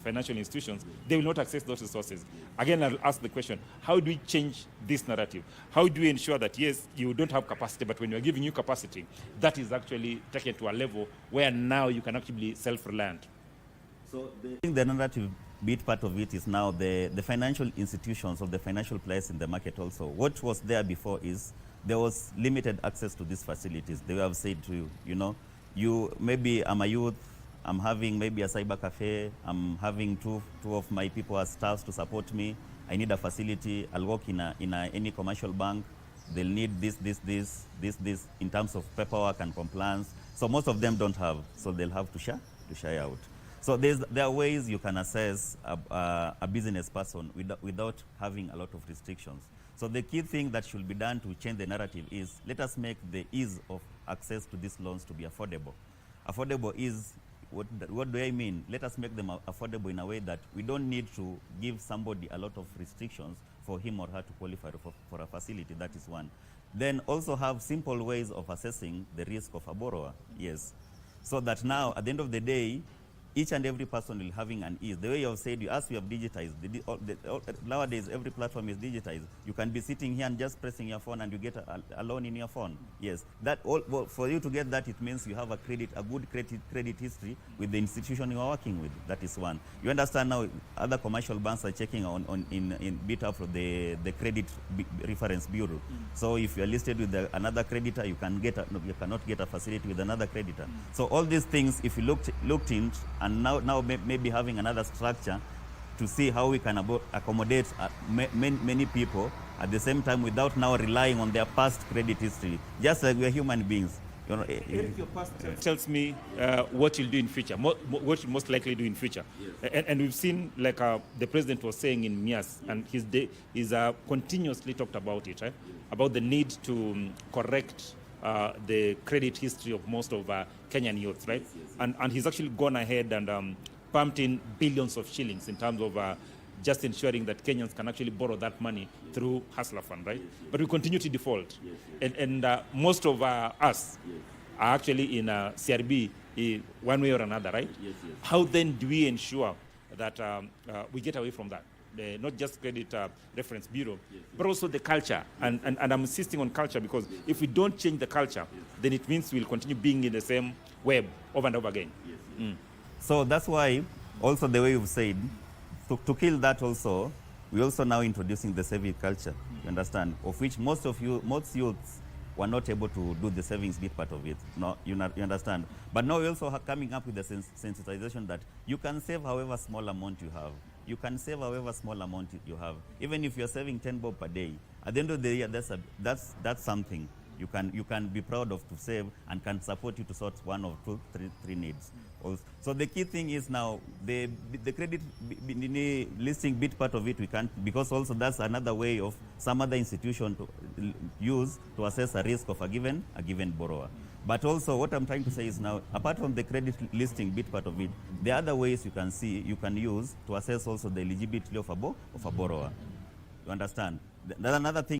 financial institutions, they will not access those resources. Again, I'll ask the question, how do we change this narrative? How do we ensure that, yes, you don't have capacity, but when you're giving you capacity, that is actually taken to a level where now you can actually be self-reliant? So I think the narrative bit part of it is now the financial institutions or the financial players in the market also. What was there before is there was limited access to these facilities. They have said to you, you maybe I'm a youth, I'm having maybe a cyber cafe, I'm having two of my people as staffs to support me. I need a facility. I'll work in any commercial bank. They'll need this in terms of paperwork and compliance. So most of them don't have, so they'll have to shy out. So there are ways you can assess a business person without having a lot of restrictions. So the key thing that should be done to change the narrative is let us make the ease of access to these loans to be affordable. Affordable is, what do I mean? Let us make them affordable in a way that we don't need to give somebody a lot of restrictions for him or her to qualify for a facility. That is one. Then also have simple ways of assessing the risk of a borrower. Yes. So that now, at the end of the day, each and every person will having an ease. The way you have said, as we have digitized, nowadays every platform is digitized. You can be sitting here and just pressing your phone and you get a loan in your phone. Yes, that well, for you to get that, it means you have a good credit history with the institution you are working with. That is one. You understand now, other commercial banks are checking in bit of the credit reference bureau. So if you are listed with another creditor, you cannot get a facility with another creditor. So all these things, if you looked in, and now maybe having another structure to see how we can accommodate many people at the same time without now relying on their past credit history, just like we're human beings. If your past tells me what you'll do in future, what you most likely do in future. Yes. And we've seen, like the president was saying in Mias, and he's continuously talked about it, right? About the need to correct the credit history of most of Kenyan youths, right? Yes. And he's actually gone ahead and pumped in billions of shillings in terms of just ensuring that Kenyans can actually borrow that money through Hustler Fund, right? Yes, yes. But we continue to default. Yes, yes. And most of us are actually in CRB one way or another, right? Yes, yes. How then do we ensure that we get away from that? Not just credit reference bureau, yes, but also the culture. And I'm insisting on culture because if we don't change the culture, then it means we'll continue being in the same web over and over again. Yes, yes. So that's why also the way you've said, to kill that also, we're also now introducing the saving culture, you understand, of which most youths were not able to do the savings bit part of it. No, you understand. But now we're also coming up with the sensitization that you can save however small amount you have. You can save however small amount you have. Even if you're saving 10 bob per day, at the end of the year, that's something you can be proud of to save and can support you to sort one or two, three needs. Also, so the key thing is now the credit listing bit part of it we can't, because also that's another way of some other institution to use to assess a risk of a given borrower. But also what I'm trying to say is now, apart from the credit listing bit part of it, there are other ways you can use to assess also the eligibility of a borrower. You understand? Another thing